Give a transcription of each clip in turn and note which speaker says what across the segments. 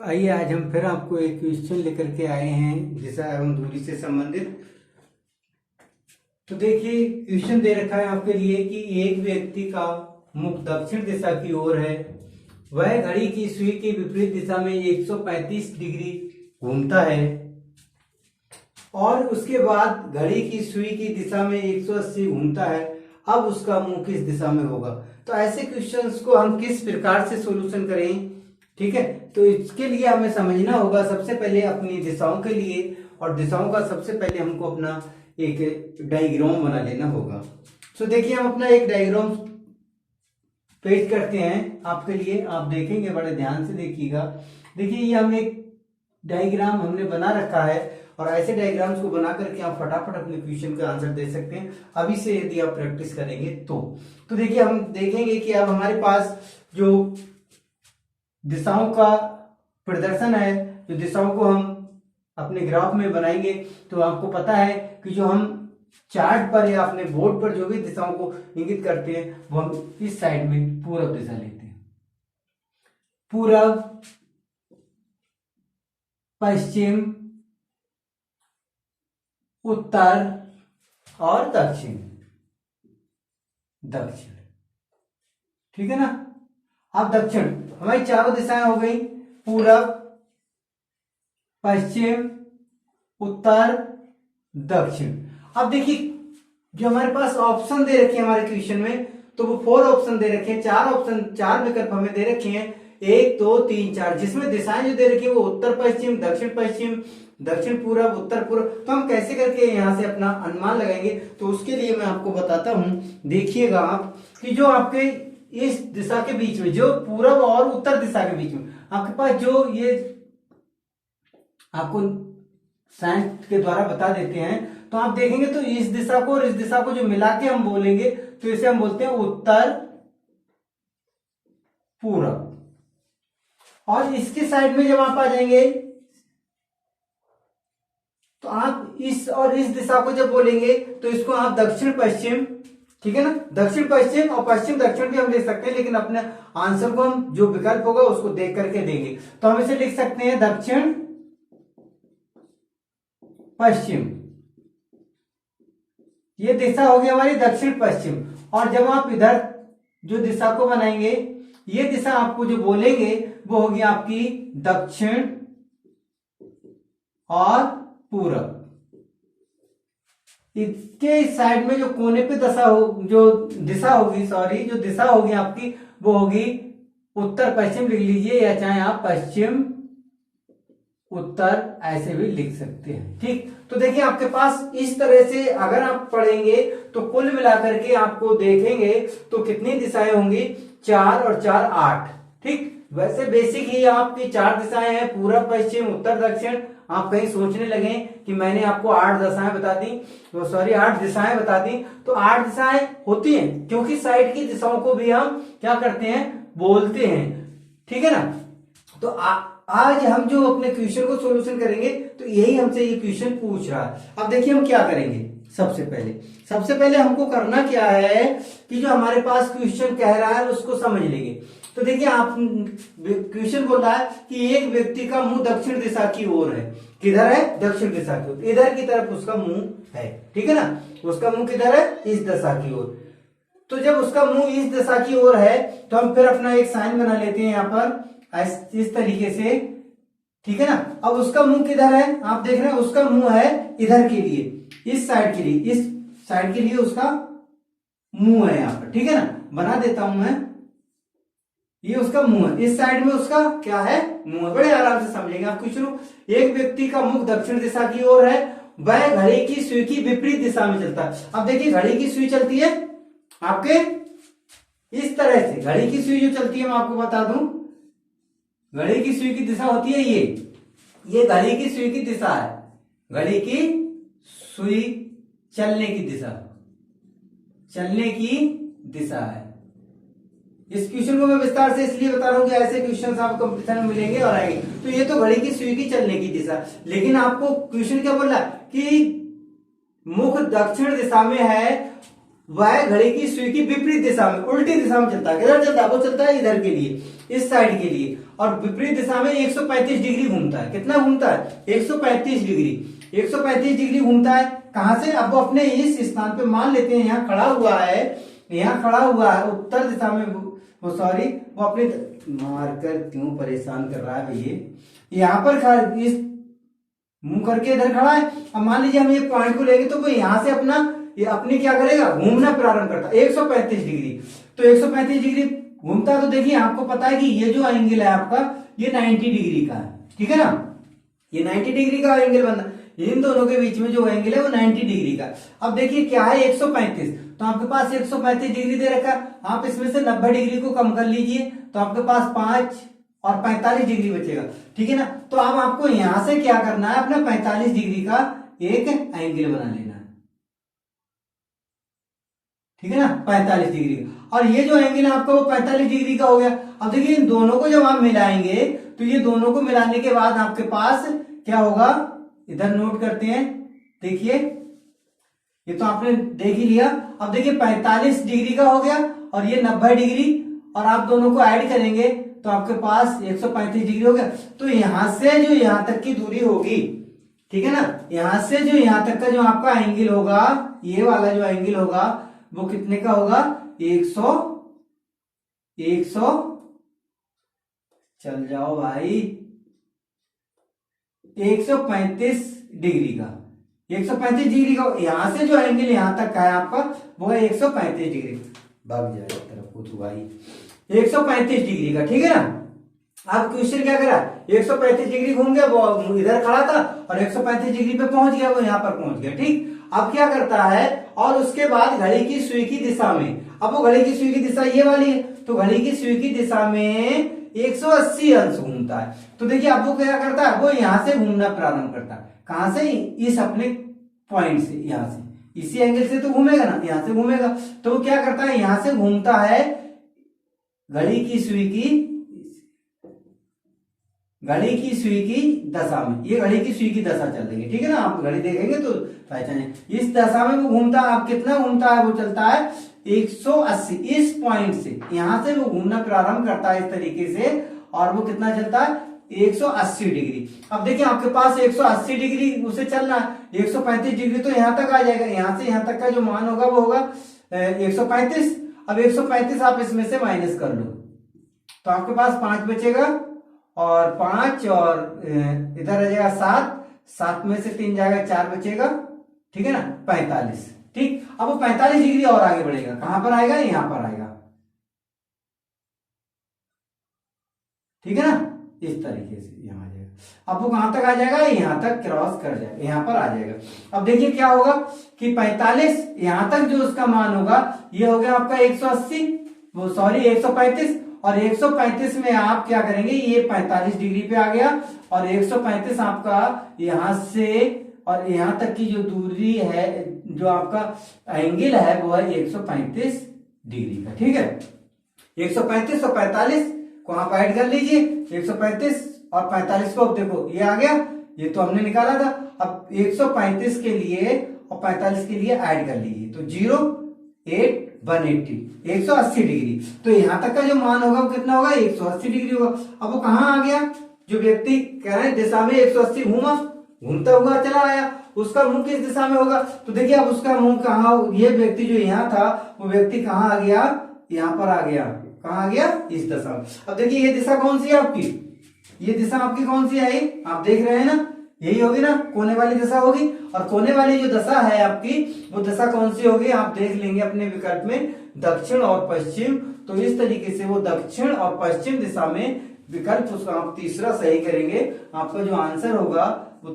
Speaker 1: आइए आज हम फिर आपको एक क्वेश्चन लेकर के आए हैं दिशा एवं दूरी से संबंधित। तो देखिए क्वेश्चन दे रखा है आपके लिए कि एक व्यक्ति का मुख दक्षिण दिशा की ओर है, वह घड़ी की सुई की विपरीत दिशा में 135 डिग्री घूमता है और उसके बाद घड़ी की सुई की दिशा में 180 घूमता है। अब उसका मुंह किस दिशा में होगा? तो ऐसे क्वेश्चंस को हम किस प्रकार से सॉल्यूशन करें, ठीक है। तो इसके लिए हमें समझना होगा सबसे पहले अपनी दिशाओं के लिए, और दिशाओं का सबसे पहले हमको अपना एक डायग्राम बना लेना होगा। तो देखिए हम अपना एक डायग्राम पेश करते हैं आपके लिए, आप देखेंगे, बड़े ध्यान से देखिएगा। देखिए ये हम एक डायग्राम हमने बना रखा है और ऐसे डायग्राम्स को बना करके आप फटाफट अपने क्वेश्चन का आंसर दे सकते हैं अभी से, यदि आप प्रैक्टिस करेंगे तो देखिए हम देखेंगे कि अब हमारे पास जो दिशाओं का प्रदर्शन है, जो दिशाओं को हम अपने ग्राफ में बनाएंगे, तो आपको पता है कि जो हम चार्ट पर या अपने बोर्ड पर जो भी दिशाओं को इंगित करते हैं वो हम इस साइड में पूरब दिशा लेते हैं। पूरब, पश्चिम, उत्तर और दक्षिण। दक्षिण, ठीक है ना। अब दक्षिण हमारी चारों दिशाएं हो गई, पूरब, पश्चिम, उत्तर, दक्षिण। अब देखिए जो हमारे पास ऑप्शन दे रखे हैं हमारे क्वेश्चन में, तो वो 4 ऑप्शन दे रखे हैं, 4 विकल्प हमें दे रखे हैं, 1 2 3 4, जिसमें दिशाएं जो दे रखी है वो उत्तर पश्चिम, दक्षिण पश्चिम, दक्षिण पूरब, उत्तर पूर्व। तो हम कैसे करके यहां से अपना अनुमान लगाएंगे, तो उसके लिए मैं आपको बताता हूं। देखिएगा आप कि जो आपके इस दिशा के बीच में, जो पूरब और उत्तर दिशा के बीच में आपके पास जो ये आपको साइन के द्वारा बता देते हैं, तो आप देखेंगे तो इस दिशा को और इस दिशा को जो मिला के हम बोलेंगे तो इसे हम बोलते हैं उत्तर पूरब। और इसके साइड में जब आप आ जाएंगे तो आप इस और इस दिशा को जब बोलेंगे तो इसको आप दक्षिण पश्चिम, ठीक है ना, दक्षिण पश्चिम और पश्चिम दक्षिण भी हम लिख सकते हैं, लेकिन अपने आंसर को हम जो विकल्प होगा उसको देख करके देंगे। तो हम इसे लिख सकते हैं दक्षिण पश्चिम, ये दिशा होगी हमारी दक्षिण पश्चिम। और जब आप इधर जो दिशा को बनाएंगे, ये दिशा आपको जो बोलेंगे वो होगी आपकी दक्षिण और पूरब। इसके साइड में जो कोने पे दशा हो, जो दिशा होगी, सॉरी, जो दिशा होगी आपकी वो होगी उत्तर पश्चिम लिख लीजिए, या चाहे आप पश्चिम उत्तर ऐसे भी लिख सकते हैं, ठीक। तो देखिए आपके पास इस तरह से अगर आप पढ़ेंगे तो कुल मिलाकर के आपको देखेंगे तो कितनी दिशाएं होंगी, 4 और 4 8, ठीक। वैसे बेसिक ही आपकी 4 दिशाएं हैं, पूरब पश्चिम उत्तर दक्षिण। आप कहीं सोचने लगे कि मैंने आपको 8 दिशाएं बता दी, तो सॉरी 8 दिशाएं बता दी, तो 8 दिशाएं होती हैं क्योंकि साइड की दिशाओं को भी हम क्या करते हैं, बोलते हैं, ठीक है ना। तो आज हम जो अपने क्वेश्चन को सॉल्यूशन करेंगे तो यही हमसे ये क्वेश्चन पूछ रहा है। अब देखिए हम क्या करेंगे, सबसे पहले हमको करना क्या है कि जो हमारे पास क्वेश्चन कह रहा है उसको समझ लेंगे। तो देखिए आप क्वेश्चन बोल रहा है कि एक व्यक्ति का मुंह दक्षिण दिशा की ओर है। किधर है? दक्षिण दिशा की ओर, इधर की तरफ उसका मुंह है, ठीक है ना। उसका मुंह किधर है? इस दिशा की ओर। तो जब उसका मुंह इस दिशा की ओर है तो हम फिर अपना एक साइन बना लेते हैं यहां पर इस तरीके से, ठीक है ना। अब उसका मुंह किधर है? आप देख रहे हैं उसका मुंह है इधर के लिए, इस साइड के लिए, इस साइड के लिए उसका मुंह है यहां पर, ठीक है ना। बना देता हूं मैं, ये उसका मुंह है, इस साइड में उसका क्या है, मुंह है। बड़े आराम से समझेंगे आप। शुरू, एक व्यक्ति का मुख दक्षिण दिशा की ओर है, वह घड़ी की सुई की विपरीत दिशा में चलता है। अब देखिए घड़ी की सुई चलती है आपके इस तरह से, घड़ी की सुई जो चलती है मैं आपको बता दूं, घड़ी की सुई की दिशा होती है ये घड़ी की सुई की दिशा है, घड़ी की सुई चलने की दिशा है। इस क्वेश्चन को मैं विस्तार से इसलिए बता रहा हूं कि ऐसे क्वेश्चन आपको कंपटीशन में मिलेंगे और आएंगे। तो ये तो घड़ी की सुई की चलने की दिशा, लेकिन आपको क्वेश्चन क्या बोल रहा है कि मुख दक्षिण दिशा में है, वह घड़ी की सुई की विपरीत दिशा में, उल्टी दिशा में चलता है। किधर चलता है? वो चलता है इधर के लिए, इस साइड के लिए, और विपरीत दिशा में 135 डिग्री घूमता है। कितना घूमता है? 135 डिग्री। 135 डिग्री घूमता है। कहां से? अब वो अपने इस स्थान पे मान लेते हैं यहाँ खड़ा हुआ है, यहाँ खड़ा हुआ है उत्तर दिशा में, वो सॉरी वो अपने मारकर क्यों परेशान कर रहा है भैया, यहाँ पर इस मुंह करके इधर खड़ा है। अब मान लीजिए हम ये पॉइंट को लेंगे तो वो यहां से अपना ये अपने क्या करेगा? घूमना प्रारंभ करता है 135 डिग्री। तो 135 डिग्री घूमता है। तो देखिए आपको पता है कि ये जो एंगल है आपका ये 90 डिग्री का है, ठीक है ना, ये 90 डिग्री का एंगल बनना, इन दोनों के बीच में जो एंगल है वो 90 डिग्री का। अब देखिए क्या है 135, तो आपके पास 135 डिग्री दे रखा है, आप इसमें से 90 डिग्री को कम कर लीजिए तो आपके पास 5 और 45 डिग्री बचेगा, ठीक है ना। तो अब आपको यहां से क्या करना है? अपना 45 डिग्री का एक एंगल बना लेना है, ठीक है ना, 45 डिग्री का। और ये जो एंगल है आपका वो 45 डिग्री का हो गया। अब देखिए इन दोनों को जब आप मिलाएंगे तो ये दोनों को मिलाने के बाद आपके पास क्या होगा? इधर नोट करते हैं, देखिए ये तो आपने देख ही लिया। अब देखिए 45 डिग्री का हो गया और ये 90 डिग्री, और आप दोनों को ऐड करेंगे तो आपके पास 135 डिग्री हो गया। तो यहां से जो यहां तक की दूरी होगी, ठीक है ना, यहां से जो यहां तक का जो आपका एंगल होगा, ये वाला जो एंगल होगा वो कितने का होगा? 100 चल जाओ भाई, 135 डिग्री का, 135 डिग्री का। यहां से जो एंगल यहां तक का है आपका वो है 135 डिग्री। भाग जाए तरफ को तो भाई 135 डिग्री का, ठीक है ना। अब क्वेश्चन क्या करा? 135 डिग्री घूम गया, वो इधर खड़ा था और 135 डिग्री पे पहुंच गया, वो यहां पर पहुंच गया, ठीक। अब क्या करता है? और उसके बाद घड़ी की सुई की दिशा में, अब वो घड़ी की सुई की दिशा ये वाली है, तो घड़ी की सुई की दिशा में 180 अंश घूमता है। तो देखिए अब वो क्या करता है? वो यहां से घूमना प्रारंभ करता है। कहां से? इस अपने पॉइंट से, यहां से, इसी एंगल से तो घूमेगा ना, यहां से घूमेगा। तो वो क्या करता है? यहां से घूमता है घड़ी की सुई की दशा में। ये घड़ी की सुई की दशा चल रही है, ठीक है ना, आप घड़ी देखेंगे तो पहचाने, इस दशा में वो घूमता है। आप कितना घूमता है? वो चलता है 180, इस पॉइंट से यहां से वो घूमना प्रारंभ करता है इस तरीके से, और वो कितना चलता है? 180 डिग्री। अब देखिए आपके पास 180 डिग्री उसे चलना है, 135 डिग्री तो यहां तक आ जाएगा, यहां से यहां तक का जो मान होगा वो होगा 135। अब 135 आप इसमें से माइनस कर लो तो आपके पास 5 बचेगा, और 5 और इधर आ जाएगा 7 में से 3 जाएगा, 4 बचेगा, ठीक है ना, 45, ठीक। अब वो 45 डिग्री और आगे बढ़ेगा, कहां पर आएगा? यहां पर आएगा, ठीक है ना, इस तरीके से यहां आ जाएगा। अब वो कहां तक आ जाएगा? यहां तक क्रॉस कर जाएगा, यहां पर आ जाएगा। अब देखिए क्या होगा कि 45 यहां तक जो उसका मान होगा ये हो गया आपका 180, वो सॉरी 135, और 135 में आप क्या करेंगे? ये 45 डिग्री पे आ गया, और 135 आपका यहां से और यहां तक की जो दूरी है, जो आपका एंगल है वो है 135 डिग्री का, ठीक है। 135 और 45 को आप ऐड कर लीजिए, 135 और 45 को, अब देखो ये आ गया, ये तो हमने निकाला था। अब 135 के लिए और 45 के लिए ऐड कर लीजिए तो 0 8 180, 180 डिग्री। तो यहां तक का जो मान होगा वो कितना होगा? 180 डिग्री होगा। अब वो कहां आ गया? जो व्यक्ति कह रहे हैं दिशा में 180 घूमता हुआ चला आया, उसका मुंह किस दिशा में होगा? तो देखिए अब उसका मुंह कहाँ, ये व्यक्ति जो यहाँ था वो व्यक्ति कहाँ आ गया? यहाँ पर आ गया। कहाँ आ गया? इस दिशा में। अब देखिए ये दिशा कौन सी है आपकी? ये दिशा आपकी कौन सी है? आप देख रहे हैं ना, यही होगी ना, कोने वाली दिशा होगी। और कोने वाली जो दशा है आपकी, वो दशा कौन सी होगी? आप देख लेंगे अपने विकल्प में, दक्षिण और पश्चिम। तो इस तरीके से वो दक्षिण और पश्चिम दिशा में विकल्प, उसका आप तीसरा सही करेंगे। आपका जो आंसर होगा वो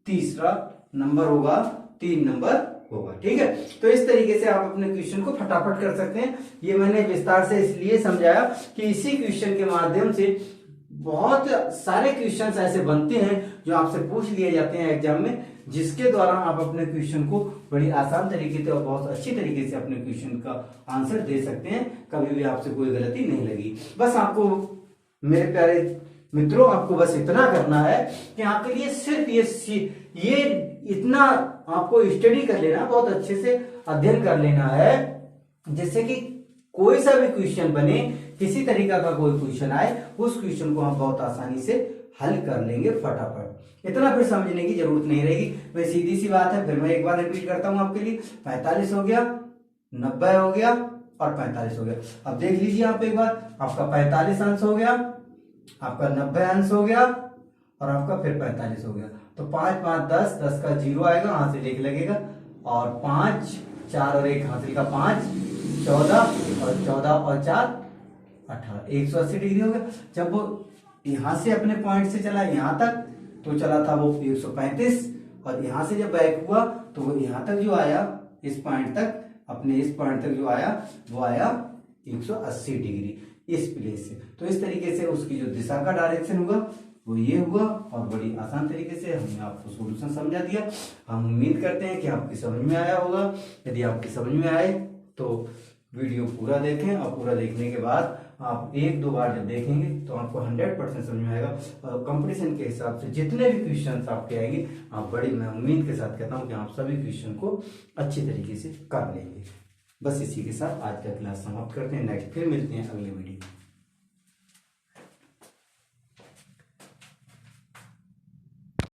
Speaker 1: तीसरा नंबर होगा, 3 नंबर होगा, ठीक है। तो इस तरीके से आप अपने क्वेश्चन को फटाफट कर सकते हैं। ये मैंने विस्तार से इसलिए समझाया कि इसी क्वेश्चन के माध्यम से बहुत सारे क्वेश्चंस ऐसे बनते हैं जो आपसे पूछ लिए जाते हैं एग्जाम में, जिसके द्वारा आप अपने क्वेश्चन को बड़ी आसान तरीके से और बहुत अच्छी तरीके से अपने क्वेश्चन का आंसर दे सकते हैं। कभी भी आपसे कोई गलती नहीं लगी। बस आपको मेरे प्यारे मित्रों आपको बस इतना करना है कि आपके लिए सिर्फ ये इतना आपको स्टडी कर लेना, बहुत अच्छे से अध्ययन कर लेना है, जिससे कि कोई सा भी क्वेश्चन बने, किसी तरीका का कोई क्वेश्चन आए, उस क्वेश्चन को हम बहुत आसानी से हल कर लेंगे फटाफट। इतना फिर समझने की जरूरत नहीं रहेगी। वह सीधी सी बात है, फिर मैं एक बार रिपीट करता हूं आपके लिए। 45 हो गया, 90 हो गया और 45 हो गया। अब देख लीजिए आप एक बार, आपका 45 अंश हो गया, आपका 90 अंश हो गया और आपका फिर 45 हो गया। तो 5 5 10, 10 का 0 आएगा, वहां से लेख लगेगा और 5 4 और 1 हासिल का 5 14 और 14 और 4 18, 180 डिग्री हो गया। जब वो यहां से अपने पॉइंट से चला यहां तक तो चला था वो 135, और यहां से जब बैक हुआ तो वो यहां तक जो आया, इस पॉइंट तक, अपने इस पॉइंट तक जो आया वो आया 180 डिग्री इस प्लेस से। तो इस तरीके से उसकी जो दिशा का डायरेक्शन होगा वो ये हुआ, और बड़ी आसान तरीके से हमने आपको सॉल्यूशन समझा दिया। हम उम्मीद करते हैं कि आपकी समझ में आया होगा। यदि आपकी समझ में आए तो वीडियो पूरा देखें, और पूरा देखने के बाद आप एक दो बार जब देखेंगे तो आपको 100% समझ में आएगा। और कंपटीशन के हिसाब से जितने भी क्वेश्चन आपके आएंगे, आप बड़ी मैं उम्मीद के साथ कहता हूं कि आप सभी क्वेश्चन को अच्छी तरीके से कर लेंगे। बस इसी के साथ आज का क्लास समाप्त करते हैं। नेक्स्ट फिर मिलते हैं अगले वीडियो में।